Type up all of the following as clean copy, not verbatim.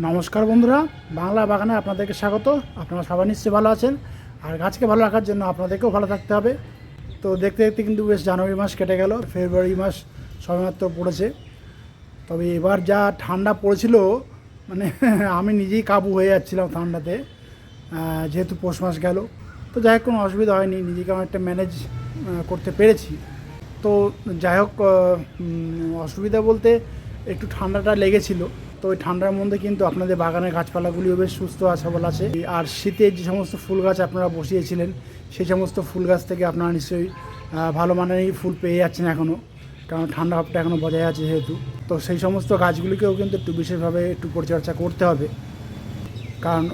নমস্কার বন্ধুরা, বাংলা বাগানে আপনাদেরকে স্বাগত। আপনারা সবাই নিশ্চয়ই ভালো আছেন, আর গাছকে ভালো রাখার জন্য আপনাদেরকেও ভালো থাকতে হবে। তো দেখতে দেখতে কিন্তু বেশ জানুয়ারি মাস কেটে গেল, ফেব্রুয়ারি মাস সবেমাত্র পড়েছে। তবে এবার যা ঠান্ডা পড়েছিল, মানে আমি নিজেই কাবু হয়ে যাচ্ছিলাম ঠান্ডাতে, যেহেতু পৌষ মাস গেল। তো যাই হোক, কোনো অসুবিধা হয়নি, নিজেকে আমি একটা ম্যানেজ করতে পেরেছি। তো যাই হোক, অসুবিধা বলতে একটু ঠান্ডাটা লেগেছিল। তো ওই ঠান্ডার মধ্যে কিন্তু আপনাদের বাগানের গাছপালাগুলিও বেশ সুস্থ সবল আছে। আর শীতের যে সমস্ত ফুল গাছ আপনারা বসিয়েছিলেন, সেই সমস্ত ফুল গাছ থেকে আপনারা নিশ্চয়ই ভালো মানেরই ফুল পেয়ে যাচ্ছেন এখনও, কারণ ঠান্ডা ভাবটা এখনও বজায় আছে যেহেতু। তো সেই সমস্ত গাছগুলিকেও কিন্তু একটু বিশেষভাবে একটু পরিচর্যা করতে হবে, কারণ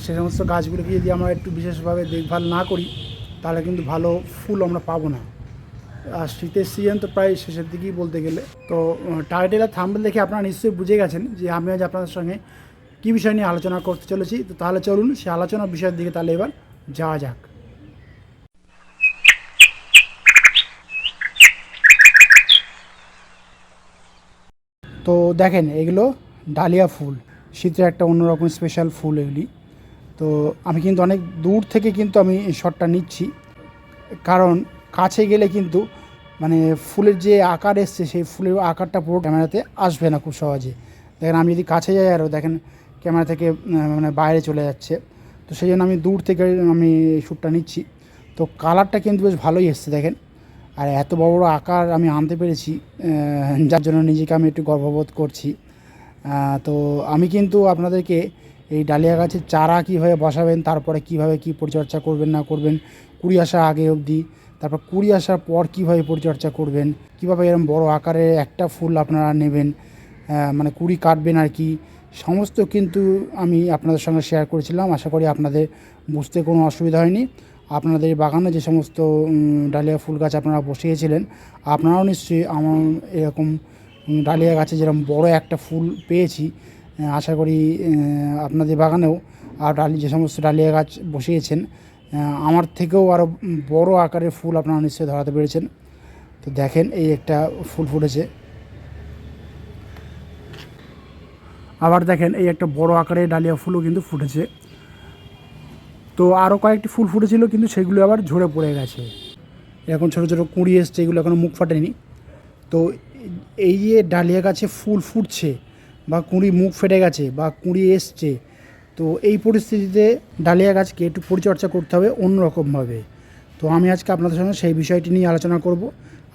সে সমস্ত গাছগুলিকে যদি আমরা একটু বিশেষভাবে দেখভাল না করি, তাহলে কিন্তু ভালো ফুল আমরা পাবো না। আর শীতের সিজন তো প্রায় শেষের দিকেই বলতে গেলে। তো টাইটেল আর থাম্বনেল দেখে আপনারা নিশ্চয়ই বুঝে গেছেন যে আমি আজ আপনাদের সঙ্গে কী বিষয় নিয়ে আলোচনা করতে চলেছি। তো তাহলে চলুন সেই আলোচনার বিষয়ের দিকে তাহলে এবার যাওয়া যাক। তো দেখেন, এগুলো ডালিয়া ফুল, শীতের একটা অন্যরকম স্পেশাল ফুল এগুলি। তো আমি কিন্তু অনেক দূর থেকে কিন্তু আমি শটটা নিচ্ছি, কারণ কাছে গেলে কিন্তু মানে ফুলের যে আকার এসছে, সেই ফুলের আকারটা পুরো ক্যামেরাতে আসবে না খুব সহজে। দেখেন, আমি যদি কাছে যাই আরও দেখেন ক্যামেরা থেকে মানে বাইরে চলে যাচ্ছে। তো সেই জন্য আমি দূর থেকে আমি এই শ্যুটটা নিচ্ছি। তো কালারটা কিন্তু বেশ ভালোই এসছে দেখেন, আর এত বড় বড় আকার আমি আনতে পেরেছি, যার জন্য নিজেকে আমি একটু গর্ববোধ করছি। তো আমি কিন্তু আপনাদেরকে এই ডালিয়া গাছের চারা কীভাবে বসাবেন, তারপরে কীভাবে কী পরিচর্যা করবেন না করবেন কুড়ি আসার আগে অবধি, তারপর কুড়ি আসার পর কীভাবে পরিচর্যা করবেন, কীভাবে এরকম বড় আকারে একটা ফুল আপনারা নেবেন, মানে কুড়ি কাটবেন আর কি, সমস্ত কিন্তু আমি আপনাদের সঙ্গে শেয়ার করেছিলাম। আশা করি আপনাদের বুঝতে কোনো অসুবিধা হয়নি। আপনাদের বাগানে যে সমস্ত ডালিয়া ফুল গাছ আপনারা বসিয়েছিলেন, আপনারাও নিশ্চয়ই আমার এরকম ডালিয়া গাছে যেরকম বড় একটা ফুল পেয়েছি, আশা করি আপনাদের বাগানেও আর যে সমস্ত ডালিয়া গাছ বসিয়েছেন, আমার থেকেও আরও বড় আকারের ফুল আপনারা নিশ্চয়ই ধরাতে পেরেছেন। তো দেখেন, এই একটা ফুল ফুটেছে, আবার দেখেন এই একটা বড় আকারের ডালিয়া ফুলও কিন্তু ফুটেছে। তো আরও কয়েকটি ফুল ফুটেছিল, কিন্তু সেগুলো আবার ঝরে পড়ে গেছে। এখন ছোটো ছোটো কুঁড়ি এসছে, এগুলো এখনও মুখ ফাটেনি। তো এই যে ডালিয়া গাছে ফুল ফুটছে বা কুঁড়ি মুখ ফেটে গেছে বা কুঁড়ি এসছে, তো এই পরিস্থিতিতে ডালিয়া গাছকে একটু পরিচর্যা করতে হবে অন্যরকমভাবে। তো আমি আজকে আপনাদের সঙ্গে সেই বিষয়টি নিয়ে আলোচনা করব।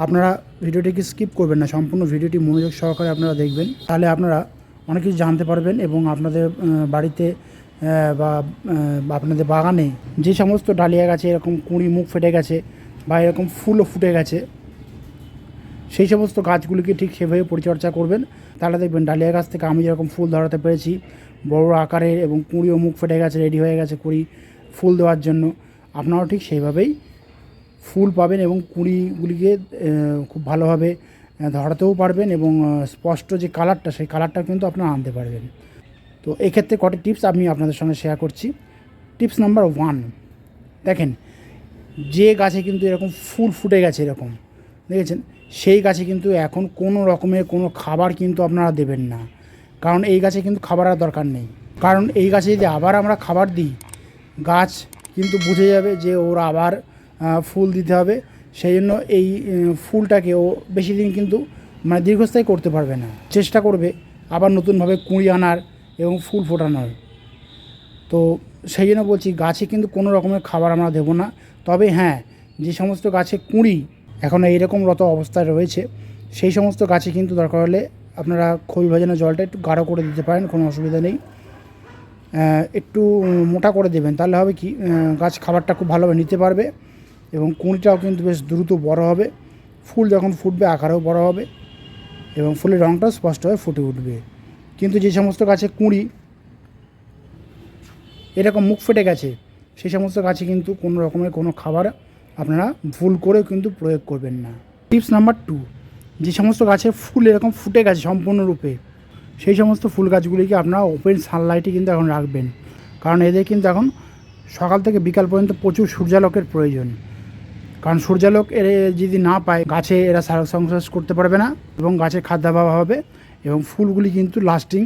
আপনারা ভিডিওটিকে স্কিপ করবেন না, সম্পূর্ণ ভিডিওটি মনোযোগ সহকারে আপনারা দেখবেন, তাহলে আপনারা অনেক কিছু জানতে পারবেন। এবং আপনাদের বাড়িতে বা আপনাদের বাগানে যে সমস্ত ডালিয়া গাছে এরকম কুঁড়ি মুখ ফেটে গেছে বা এরকম ফুলও ফুটে গেছে, সেই সমস্ত গাছগুলিকে ঠিক সেভাবে পরিচর্যা করবেন, তাহলে দেখবেন ডালিয়া গাছ থেকে আমি যেরকম ফুল ধরাতে পেরেছি বড় আকারের, এবং কুঁড়িও মুখ ফেটে গেছে, রেডি হয়ে গেছে কুঁড়ি ফুল দেওয়ার জন্য, আপনারাও ঠিক সেইভাবেই ফুল পাবেন এবং কুঁড়িগুলিকে খুব ভালোভাবে ধরাতেও পারবেন, এবং স্পষ্ট যে কালারটা, সেই কালারটা কিন্তু আপনারা আনতে পারবেন। তো এক্ষেত্রে কটি টিপস আমি আপনাদের সঙ্গে শেয়ার করছি। টিপস নাম্বার 1, দেখেন যে গাছে কিন্তু এরকম ফুল ফুটে গেছে এরকম দেখেছেন, সেই গাছে কিন্তু এখন কোনো রকমের কোনো খাবার কিন্তু আপনারা দেবেন না, কারণ এই গাছে কিন্তু খাবার আর দরকার নেই। কারণ এই গাছে যদি আবার আমরা খাবার দিই, গাছ কিন্তু বুঝে যাবে যে ওর আবার ফুল দিতে হবে। সেই জন্য এই ফুলটাকে ও বেশি দিন কিন্তু মানে দীর্ঘস্থায়ী করতে পারবে না, চেষ্টা করবে আবার নতুনভাবে কুঁড়ি আনার এবং ফুল ফোটানোর। তো সেই জন্য বলছি, গাছে কিন্তু কোনো রকমের খাবার আমরা দেবো না। তবে হ্যাঁ, যে সমস্ত গাছে কুঁড়ি এখনও এইরকম রত অবস্থায় রয়েছে, সেই সমস্ত গাছে কিন্তু দরকার হলে আপনারা খোল ভেজানো জলটা একটু গাঢ় করে দিতে পারেন, কোনো অসুবিধা নেই। একটু মোটা করে দেবেন, তাহলে হবে কি, গাছ খাবারটা খুব ভালোভাবে নিতে পারবে এবং কুঁড়িটাও কিন্তু বেশ দ্রুত বড় হবে। ফুল যখন ফুটবে আকারেও বড় হবে এবং ফুলের রঙটাও স্পষ্টভাবে ফুটে উঠবে। কিন্তু যে সমস্ত গাছে কুঁড়ি এরকম মুখ ফেটে গেছে, সেই সমস্ত গাছে কিন্তু কোনো রকমের কোনো খাবার আপনারা ভুল করেও কিন্তু প্রয়োগ করবেন না। টিপস নাম্বার 2, যে সমস্ত গাছে ফুল এরকম ফুটে গেছে সম্পূর্ণরূপে, সেই সমস্ত ফুল গাছগুলিকে আপনারা ওপেন সানলাইটে কিন্তু এখন রাখবেন, কারণ এদের কিন্তু এখন সকাল থেকে বিকাল পর্যন্ত প্রচুর সূর্যালোকের প্রয়োজন। কারণ সূর্যালোক এর যদি না পায়, গাছে এরা সালোক সংশ্লেষ করতে পারবে না এবং গাছের খাদ্যাভাব হবে এবং ফুলগুলি কিন্তু লাস্টিং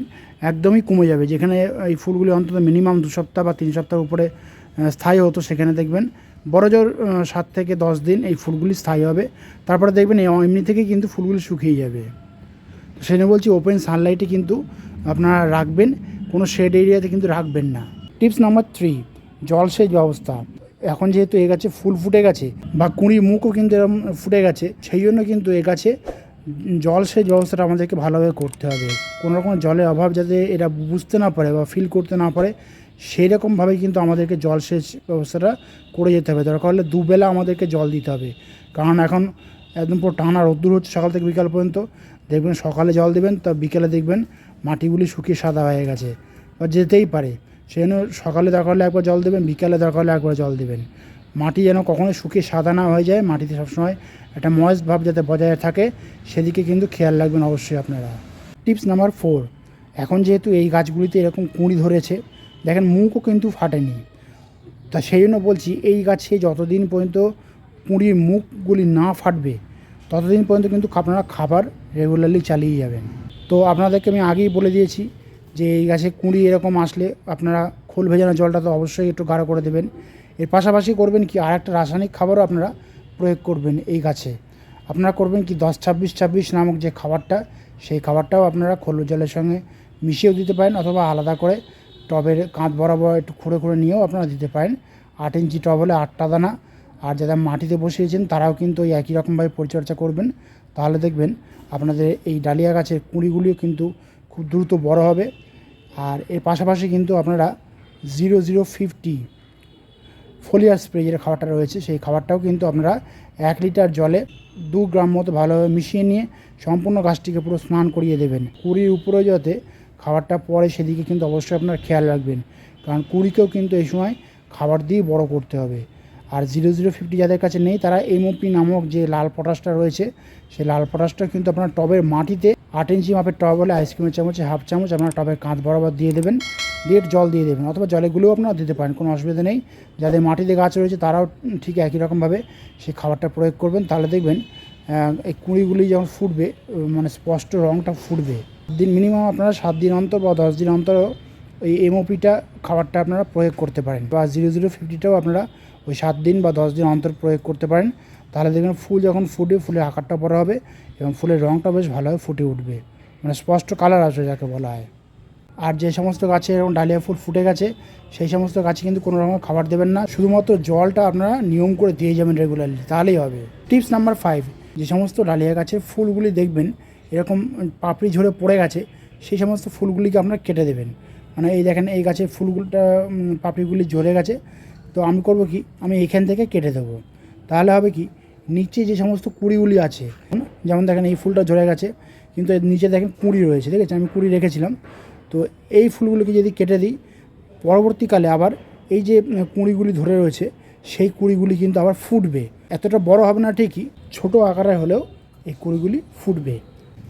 একদমই কমে যাবে। যেখানে এই ফুলগুলি অন্তত মিনিমাম 2 সপ্তাহ বা 3 সপ্তাহের উপরে স্থায়ী হতো, সেখানে দেখবেন বড়জোর 7 থেকে 10 দিন এই ফুলগুলি স্থায়ী হবে। তারপরে দেখবেন এমনি থেকেই কিন্তু ফুলগুলি শুকিয়ে যাবে। তো সেই জন্য বলছি ওপেন সানলাইটে কিন্তু আপনারা রাখবেন, কোনো শেড এরিয়াতে কিন্তু রাখবেন না। টিপস নাম্বার 3, জলসেচ ব্যবস্থা। এখন যেহেতু এ গাছে ফুল ফুটে গেছে বা কুঁড়ির মুখও কিন্তু এরকম ফুটে গেছে, সেই জন্য কিন্তু এ গাছে জলসেচ ব্যবস্থাটা আমাদেরকে ভালোভাবে করতে হবে। কোনো রকম জলের অভাব যাতে এরা বুঝতে না পারে বা ফিল করতে না পারে, সেই রকমভাবে কিন্তু আমাদেরকে জলসেচ ব্যবস্থাটা করে যেতে হবে। দরকার হলে দুবেলা আমাদেরকে জল দিতে হবে, কারণ এখন একদম পুরো টানা রোদ্দুর হচ্ছে সকাল থেকে বিকাল পর্যন্ত। দেখবেন সকালে জল দেবেন, তা বিকেলে দেখবেন মাটিগুলি শুকিয়ে সাদা হয়ে গেছে বা যেতেই পারে। সেই জন্য সকালে দরকার হলে একবার জল দেবেন, বিকেলে দরকার হলে একবার জল দেবেন। মাটি যেন কখনোই শুকিয়ে সাদা না হয়ে যায়, মাটিতে সবসময় একটা ময়েস্ট ভাব যাতে বজায় থাকে, সেদিকে কিন্তু খেয়াল রাখবেন অবশ্যই আপনারা। টিপস নাম্বার 4, এখন যেহেতু এই গাছগুলিতে এরকম কুঁড়ি ধরেছে, দেখেন মুখও কিন্তু ফাটেনি, তা সেই জন্য বলছি এই গাছে যতদিন পর্যন্ত কুঁড়ির মুখগুলি না ফাটবে ততদিন পর্যন্ত কিন্তু আপনারা খাবার রেগুলারলি চালিয়ে যাবেন। তো আপনাদেরকে আমি আগেই বলে দিয়েছি যে এই গাছে কুঁড়ি এরকম আসলে আপনারা খোল ভেজানো জলটা তো অবশ্যই একটু গাঢ় করে দেবেন। এর পাশাপাশি করবেন কি, আর একটা রাসায়নিক খাবারও আপনারা প্রয়োগ করবেন এই গাছে। আপনারা করবেন কি 10-26-26 নামক যে খাবারটা, সেই খাবারটাও আপনারা খোল জলের সঙ্গে মিশিয়েও দিতে পারেন, অথবা আলাদা করে টবের কাঁধ বরাবর একটু খুঁড়ে খুঁড়ে নিয়েও আপনারা দিতে পারেন। 8 ইঞ্চি টব হলে 8টা দানা। আর যারা মাটিতে বসিয়েছেন তারাও কিন্তু ওই একই রকমভাবে পরিচর্যা করবেন, তাহলে দেখবেন আপনাদের এই ডালিয়া গাছের কুঁড়িগুলিও কিন্তু খুব দ্রুত বড় হবে। আর এর পাশাপাশি কিন্তু আপনারা 0050 ফোলিয়ার স্প্রে যেটা খাবারটা রয়েছে, সেই খাবারটাও কিন্তু আপনারা 1 লিটার জলে 2 গ্রাম মতো ভালোভাবে মিশিয়ে নিয়ে সম্পূর্ণ গাছটিকে পুরো স্নান করিয়ে দেবেন। কুঁড়ির উপরেও যাতে খাবারটা পড়ে সেদিকে কিন্তু অবশ্যই আপনারা খেয়াল রাখবেন, কারণ কুঁড়িকেও কিন্তু এই সময় খাবার দিয়ে বড় করতে হবে। আর 0050 যাদের কাছে নেই, তারা এমওপি নামক যে লাল পটাশটা রয়েছে, সেই লাল পটাশটা কিন্তু আপনার টবের মাটিতে 8 ইঞ্চি মাপের টব হলে আইসক্রিমের চামচে হাফ চামচ আপনার টবের কাঁধ বরাবর দিয়ে দেবেন, দিয়ে জল দিয়ে দেবেন, অথবা জলেগুলোও আপনারা দিতে পারেন, কোনো অসুবিধা নেই। যাদের মাটিতে গাছ রয়েছে তারাও ঠিক একই রকমভাবে সেই খাবারটা প্রয়োগ করবেন, তাহলে দেখবেন এই কুঁড়িগুলি যখন ফুটবে মানে স্পষ্ট রঙটা ফুটবে। মিনিমাম আপনারা 7 দিন অন্তর বা 10 দিন অন্তর ওই এমওপিটা খাবারটা আপনারা প্রয়োগ করতে পারেন, বা 0050টাও আপনারা ওই 7 দিন বা 10 দিন অন্তর প্রয়োগ করতে পারেন। তাহলে দেখবেন ফুল যখন ফুটে, ফুলের আকারটা বড় হবে এবং ফুলের রঙটা বেশ ভালোভাবে ফুটে উঠবে, মানে স্পষ্ট কালার আসবে যাকে বলা হয়। আর যে সমস্ত গাছে এরকম ডালিয়া ফুল ফুটে গেছে, সেই সমস্ত গাছে কিন্তু কোনো রকম খাবার দেবেন না, শুধুমাত্র জলটা আপনারা নিয়ম করে দিয়ে যাবেন রেগুলারলি, তাহলেই হবে। টিপস নাম্বার 5, যে সমস্ত ডালিয়া গাছের ফুলগুলি দেখবেন এরকম পাপড়ি ঝরে পড়ে গেছে, সেই সমস্ত ফুলগুলিকে আপনারা কেটে দেবেন। মানে এই দেখেন এই গাছের ফুলগুলোটা পাপড়িগুলি ঝরে গেছে, তো আমি করব কি, আমি এইখান থেকে কেটে দেবো। তাহলে হবে কি, নিচে যে সমস্ত কুঁড়িগুলি আছে, যেমন দেখেন এই ফুলটা ঝরে গেছে কিন্তু এর নিচে দেখেন কুঁড়ি রয়েছে, ঠিক আছে, আমি কুঁড়ি রেখেছিলাম, তো এই ফুলগুলিকে যদি কেটে দিই, পরবর্তীকালে আবার এই যে কুঁড়িগুলি ধরে রয়েছে সেই কুঁড়িগুলি কিন্তু আবার ফুটবে। এতটা বড় হবে না ঠিকই, ছোট আকারে হলেও এই কুঁড়িগুলি ফুটবে।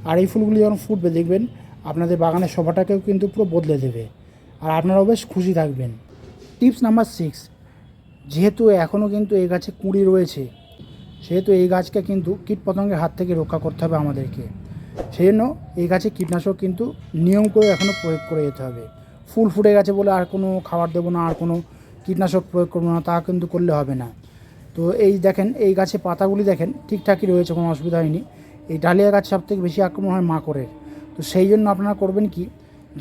আর এই ফুলগুলি যখন ফুটবে দেখবেন আপনাদের বাগানের শোভাটাকেও কিন্তু পুরো বদলে দেবে, আর আপনারাও বেশ খুশি থাকবেন। টিপস নাম্বার 6, যেহেতু এখনও কিন্তু এই গাছে কুঁড়ি রয়েছে, সেহেতু এই গাছকে কিন্তু কীটপতঙ্গের হাত থেকে রক্ষা করতে হবে আমাদেরকে। সেই জন্য এই গাছে কীটনাশক কিন্তু নিয়ম করে এখনও প্রয়োগ করে যেতে হবে। ফুল ফুটে গেছে বলে আর কোনো খাবার দেবো না, আর কোনো কীটনাশক প্রয়োগ করবো না, তা কিন্তু করলে হবে না। তো এই দেখেন এই গাছে পাতাগুলি দেখেন ঠিকঠাকই রয়েছে, কোনো অসুবিধা হয়নি। এই ডালিয়া গাছ সবথেকে বেশি আক্রমণ হয় মাকড়ের, তো সেই জন্য আপনারা করবেন কি,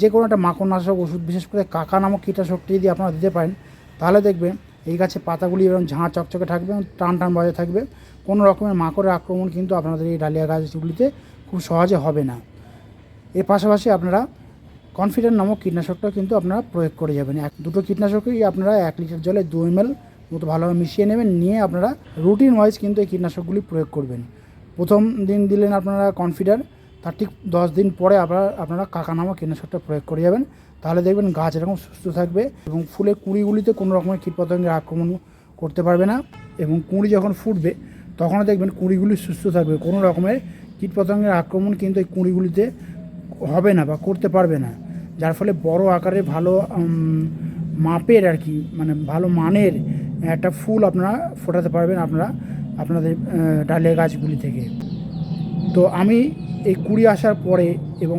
যে কোনো একটা মাকড়নাশক ওষুধ, বিশেষ করে কাকা নামক কীটনাশকটি যদি আপনারা দিতে পারেন, তাহলে দেখবেন এই গাছে পাতাগুলি এরকম ঝাঁ চকচকে থাকবে এবং টান টান বজায় থাকবে। কোনো রকমের মাকড়ের আক্রমণ কিন্তু আপনাদের এই ডালিয়া গাছগুলিতে খুব সহজে হবে না। এর পাশাপাশি আপনারা কনফিডেন্ট নামক কীটনাশকটাও কিন্তু আপনারা প্রয়োগ করে যাবেন। দুটো কীটনাশকই আপনারা 1 লিটার জলে 2 ml মতো ভালোভাবে মিশিয়ে নেবেন, নিয়ে আপনারা রুটিন ওয়াইজ কিন্তু এই কীটনাশকগুলি প্রয়োগ করবেন। প্রথম দিন দিলেন আপনারা কনফিডেন্ট, তার ঠিক 10 দিন পরে আপনারা কাকা নামক কীটনাশকটা প্রয়োগ করে যাবেন, তাহলে দেখবেন গাছ এরকম সুস্থ থাকবে এবং ফুলের কুঁড়িগুলিতে কোনো রকমের কীটপতঙ্গের আক্রমণ করতে পারবে না। এবং কুঁড়ি যখন ফুটবে তখনও দেখবেন কুঁড়িগুলি সুস্থ থাকবে, কোনো রকমের কীটপতঙ্গের আক্রমণ কিন্তু এই কুঁড়িগুলিতে হবে না বা করতে পারবে না, যার ফলে বড় আকারে ভালো মাপের আর কি, মানে ভালো মানের একটা ফুল আপনারা ফোটাতে পারবেন আপনাদের ডালিয়া গাছগুলি থেকে। তো আমি এই কুড়ি আসার পরে এবং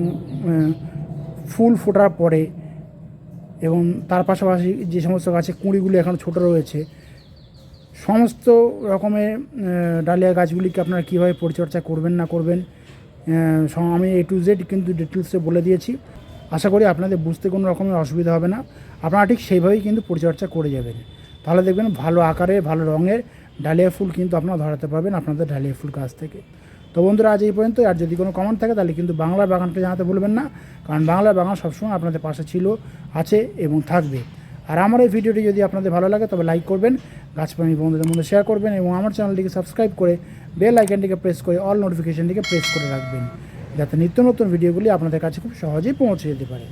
ফুল ফোটার পরে এবং তার পাশাপাশি যে সমস্ত গাছে কুঁড়িগুলি এখন ছোটো রয়েছে, সমস্ত রকমের ডালিয়া গাছগুলিকে আপনারা কীভাবে পরিচর্যা করবেন না করবেন আমি A to Z কিন্তু ডিটেলসে বলে দিয়েছি। আশা করি আপনাদের বুঝতে কোনো রকমের অসুবিধা হবে না, আপনারা ঠিক সেইভাবেই কিন্তু পরিচর্যা করে যাবেন। তাহলে দেখবেন ভালো আকারে ভালো রঙের ডালিয়া ফুল কিন্তু আপনারা ধরাতে পারবেন আপনাদের ডালিয়া ফুল গাছ থেকে। তো বন্ধুরা আজ এই পর্যন্ত। আর যদি কোনো কমেন্ট থাকে তাহলে কিন্তু বাংলার বাগানকে জানাতে ভুলবেন না, কারণ বাংলার বাগান সবসময় আপনাদের পাশে ছিল, আছে এবং থাকবে। আর আমার এই ভিডিওটি যদি আপনাদের ভালো লাগে তবে লাইক করবেন, গাছপ্রেমী বন্ধুদের মধ্যে শেয়ার করবেন এবং আমার চ্যানেলটিকে সাবস্ক্রাইব করে বেল আইকনটিকে প্রেস করে অল নোটিফিকেশনটিকে প্রেস করে রাখবেন, যাতে নিত্য নতুন ভিডিওগুলি আপনাদের কাছে খুব সহজেই পৌঁছে যেতে পারে।